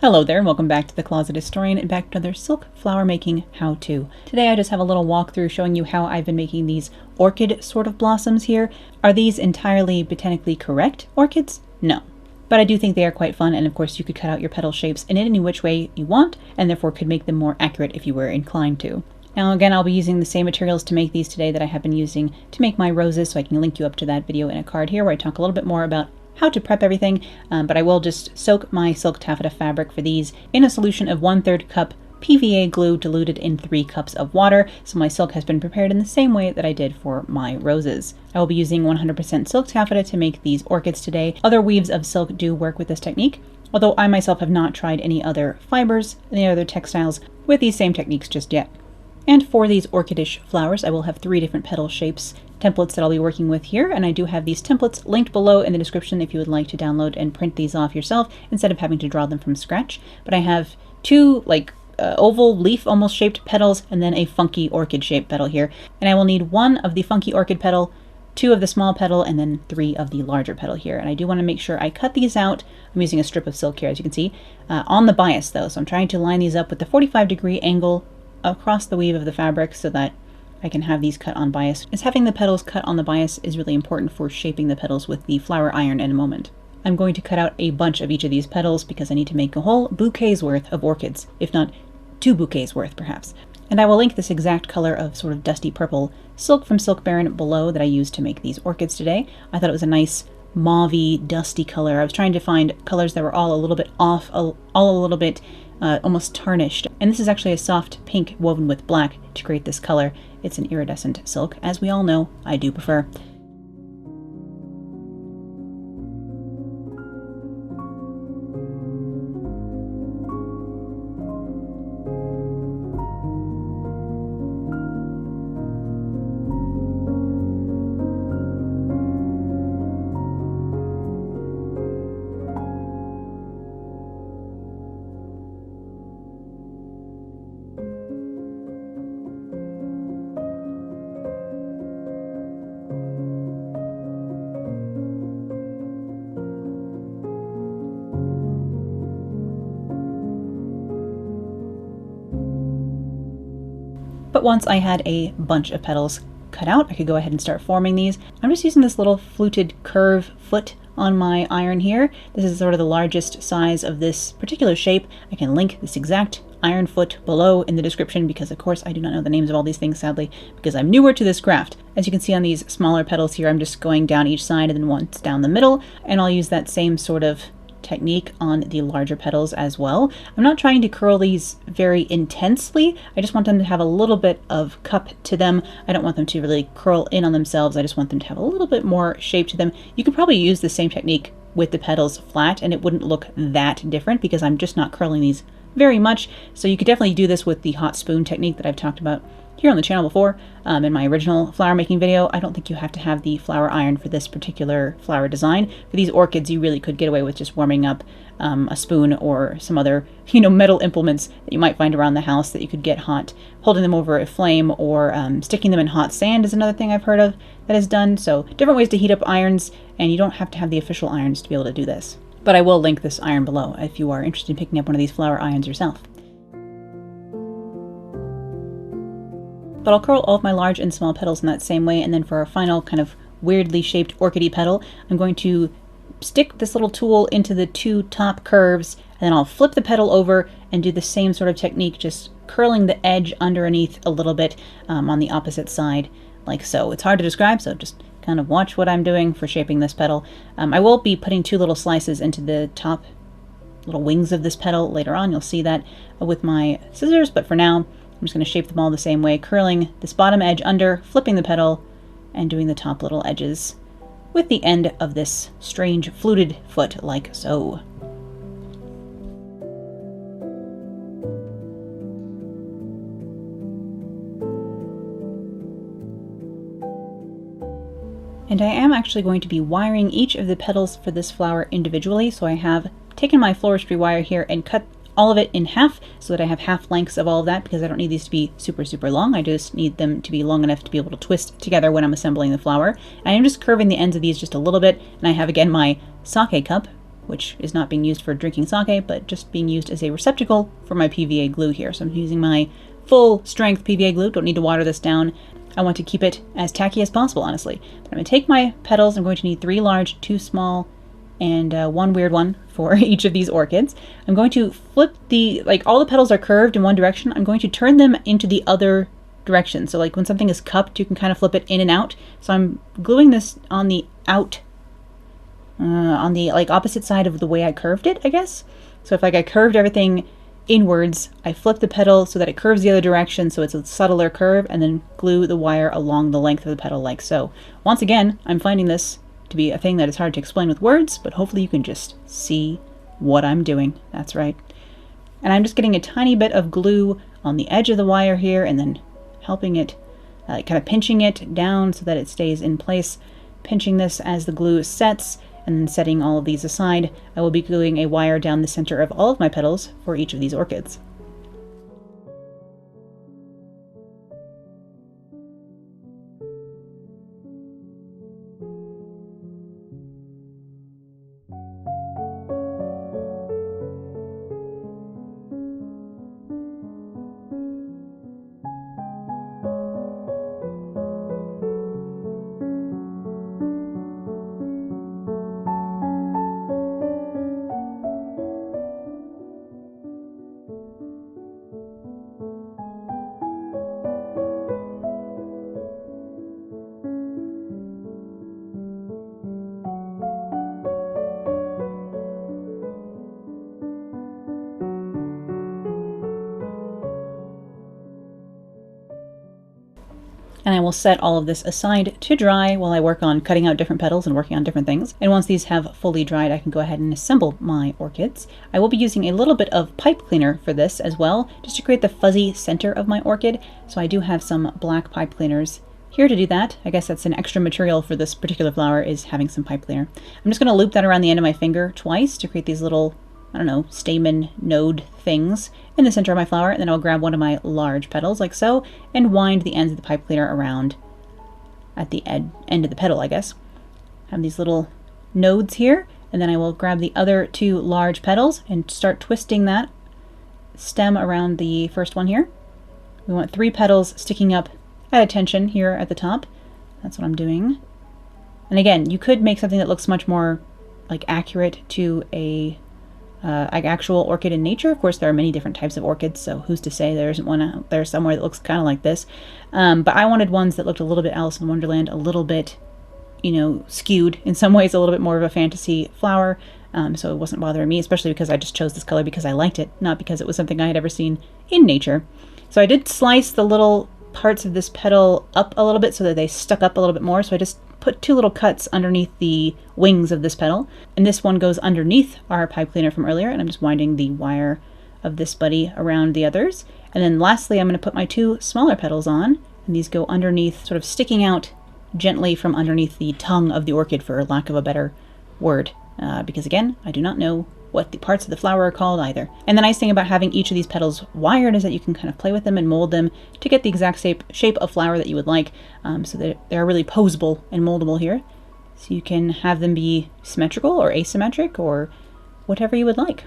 Hello there, and welcome back to The Closet Historian and back to another silk flower making how-to. Today I just have a little walkthrough showing you how I've been making these orchid sort of blossoms here. Are these entirely botanically correct orchids? No. But I do think they are quite fun, and of course you could cut out your petal shapes in any which way you want, and therefore could make them more accurate if you were inclined to. Now again, I'll be using the same materials to make these today that I have been using to make my roses, so I can link you up to that video in a card here where I talk a little bit more about how to prep everything, but I will just soak my silk taffeta fabric for these in a solution of 1/3 cup PVA glue diluted in 3 cups of water, so my silk has been prepared in the same way that I did for my roses. I will be using 100% silk taffeta to make these orchids today. Other weaves of silk do work with this technique, although I myself have not tried any other fibers, any other textiles with these same techniques just yet. And for these orchid-ish flowers, I will have 3 different petal shapes templates that I'll be working with here, and I do have these templates linked below in the description if you would like to download and print these off yourself instead of having to draw them from scratch. But I have 2 oval leaf almost shaped petals and then a funky orchid shaped petal here, and I will need 1 of the funky orchid petal, 2 of the small petal, and then 3 of the larger petal here. And I do want to make sure I cut these out. I'm using a strip of silk here, as you can see, on the bias though, so I'm trying to line these up with the 45-degree angle across the weave of the fabric so that I can have these cut on bias, as having the petals cut on the bias is really important for shaping the petals with the flower iron in a moment. I'm going to cut out a bunch of each of these petals because I need to make a whole bouquet's worth of orchids, if not 2 bouquets worth perhaps. And I will link this exact color of sort of dusty purple silk from Silk Baron below that I used to make these orchids today. I thought it was a nice mauve-y, dusty color. I was trying to find colors that were all a little bit off, all a little bit almost tarnished. And this is actually a soft pink woven with black to create this color. It's an iridescent silk, as we all know I do prefer. But once I had a bunch of petals cut out, I could go ahead and start forming these. I'm just using this little fluted curve foot on my iron here. This is sort of the largest size of this particular shape. I can link this exact iron foot below in the description because of course I do not know the names of all these things, sadly, because I'm newer to this craft. As you can see on these smaller petals here, I'm just going down each side and then once down the middle, and I'll use that same sort of technique on the larger petals as well. I'm not trying to curl these very intensely. I just want them to have a little bit of cup to them. I don't want them to really curl in on themselves. I just want them to have a little bit more shape to them. You could probably use the same technique with the petals flat and it wouldn't look that different because I'm just not curling these very much. So you could definitely do this with the hot spoon technique that I've talked about here on the channel before in my original flower making video. I don't think you have to have the flower iron for this particular flower design. For these orchids, you really could get away with just warming up a spoon or some other, metal implements that you might find around the house that you could get hot. Holding them over a flame or sticking them in hot sand is another thing I've heard of that is done. So different ways to heat up irons, and you don't have to have the official irons to be able to do this. But I will link this iron below if you are interested in picking up one of these flower irons yourself. But I'll curl all of my large and small petals in that same way, and then for our final kind of weirdly shaped orchidy petal, I'm going to stick this little tool into the 2 top curves, and then I'll flip the petal over and do the same sort of technique, just curling the edge underneath a little bit on the opposite side, like so. It's hard to describe, so just kind of watch what I'm doing for shaping this petal. I will be putting 2 little slices into the top little wings of this petal later on. You'll see that with my scissors, but for now, I'm just going to shape them all the same way, curling this bottom edge under, flipping the petal, and doing the top little edges with the end of this strange fluted foot, like so. And I am actually going to be wiring each of the petals for this flower individually, so I have taken my floristry wire here and cut all of it in half so that I have half lengths of all of that, because I don't need these to be super long. I just need them to be long enough to be able to twist together when I'm assembling the flower. And I'm just curving the ends of these just a little bit, and I have again my sake cup which is not being used for drinking sake, but just being used as a receptacle for my PVA glue here. So I'm using my full strength PVA glue. Don't need to water this down. I want to keep it as tacky as possible, honestly. But I'm going to take my petals. I'm going to need 3 large, 2 small, and 1 weird one for each of these orchids. I'm going to flip all the petals are curved in one direction. I'm going to turn them into the other direction. So like when something is cupped, you can kind of flip it in and out. So I'm gluing this on the on the opposite side of the way I curved it, I guess. So if I curved everything inwards, I flip the petal so that it curves the other direction, so it's a subtler curve, and then glue the wire along the length of the petal like so. Once again, I'm finding this to be a thing that is hard to explain with words, but hopefully you can just see what I'm doing. That's right. And I'm just getting a tiny bit of glue on the edge of the wire here, and then helping it, kind of pinching it down so that it stays in place, pinching this as the glue sets, and then setting all of these aside. I will be gluing a wire down the center of all of my petals for each of these orchids. And I will set all of this aside to dry while I work on cutting out different petals and working on different things. And once these have fully dried, I can go ahead and assemble my orchids. I will be using a little bit of pipe cleaner for this as well, just to create the fuzzy center of my orchid. So I do have some black pipe cleaners here to do that. I guess that's an extra material for this particular flower, is having some pipe cleaner. I'm just going to loop that around the end of my finger twice to create these little, I don't know, stamen node things in the center of my flower, and then I'll grab one of my large petals like so and wind the ends of the pipe cleaner around at the end of the petal, I guess. Have these little nodes here, and then I will grab the other 2 large petals and start twisting that stem around the first one here. We want 3 petals sticking up at attention here at the top. That's what I'm doing. And again, you could make something that looks much more like accurate to a actual orchid in nature. Of course, there are many different types of orchids, so who's to say there isn't one out there somewhere that looks kind of like this. But I wanted ones that looked a little bit Alice in Wonderland, a little bit, you know, skewed in some ways, a little bit more of a fantasy flower. So it wasn't bothering me, especially because I just chose this color because I liked it, not because it was something I had ever seen in nature. So I did slice the little parts of this petal up a little bit so that they stuck up a little bit more. So I just put 2 little cuts underneath the wings of this petal, and this one goes underneath our pipe cleaner from earlier, and I'm just winding the wire of this buddy around the others. And then lastly, I'm going to put my 2 smaller petals on, and these go underneath, sort of sticking out gently from underneath the tongue of the orchid, for lack of a better word, because again, I do not know what the parts of the flower are called either. And the nice thing about having each of these petals wired is that you can kind of play with them and mold them to get the exact shape of flower that you would like, so that they're really posable and moldable here. So you can have them be symmetrical or asymmetric or whatever you would like.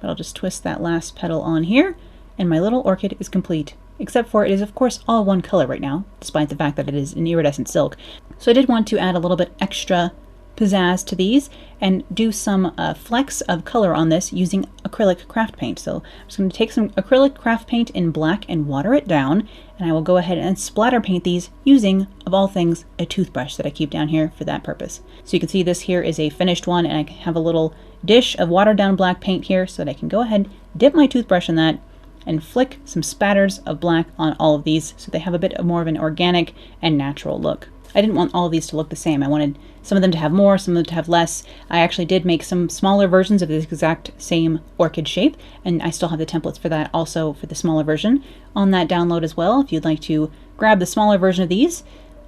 But I'll just twist that last petal on here, and my little orchid is complete. Except for it is of course all one color right now, despite the fact that it is an iridescent silk. So I did want to add a little bit extra pizzazz to these and do some flecks of color on this using acrylic craft paint. So I'm just going to take some acrylic craft paint in black and water it down, and I will go ahead and splatter paint these using, of all things, a toothbrush that I keep down here for that purpose. So you can see this here is a finished one, and I have a little dish of watered down black paint here so that I can go ahead, dip my toothbrush in that, and flick some spatters of black on all of these so they have a bit more of an organic and natural look. I didn't want all of these to look the same. I wanted some of them to have more, some of them to have less. I actually did make some smaller versions of this exact same orchid shape, and I still have the templates for that also for the smaller version on that download as well, if you'd like to grab the smaller version of these.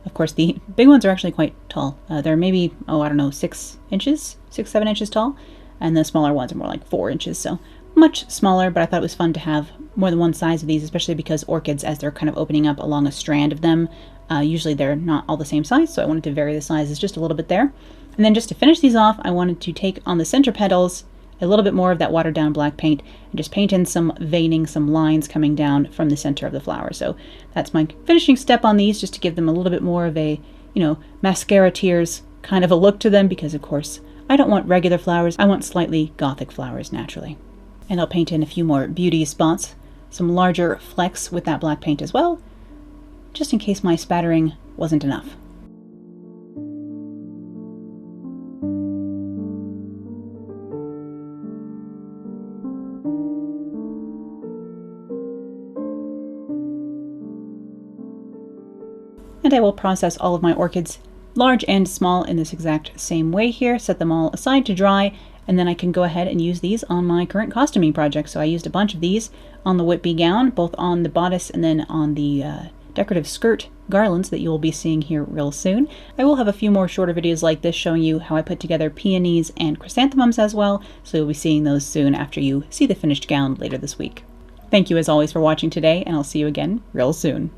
Of course, the big ones are actually quite tall. They're maybe, I don't know, 6 inches, 7 inches tall, and the smaller ones are more like 4 inches, so much smaller, but I thought it was fun to have more than one size of these, especially because orchids, as they're kind of opening up along a strand of them, Usually they're not all the same size, so I wanted to vary the sizes just a little bit there. And then just to finish these off, I wanted to take on the center petals a little bit more of that watered down black paint and just paint in some veining, some lines coming down from the center of the flower. So that's my finishing step on these, just to give them a little bit more of a, mascara tears kind of a look to them, because of course I don't want regular flowers, I want slightly gothic flowers naturally. And I'll paint in a few more beauty spots, some larger flecks with that black paint as well, just in case my spattering wasn't enough. And I will process all of my orchids, large and small, in this exact same way here, set them all aside to dry, and then I can go ahead and use these on my current costuming project. So I used a bunch of these on the Whitby gown, both on the bodice and then on the decorative skirt garlands that you will be seeing here real soon. I will have a few more shorter videos like this showing you how I put together peonies and chrysanthemums as well, so you'll be seeing those soon after you see the finished gown later this week. Thank you as always for watching today, and I'll see you again real soon.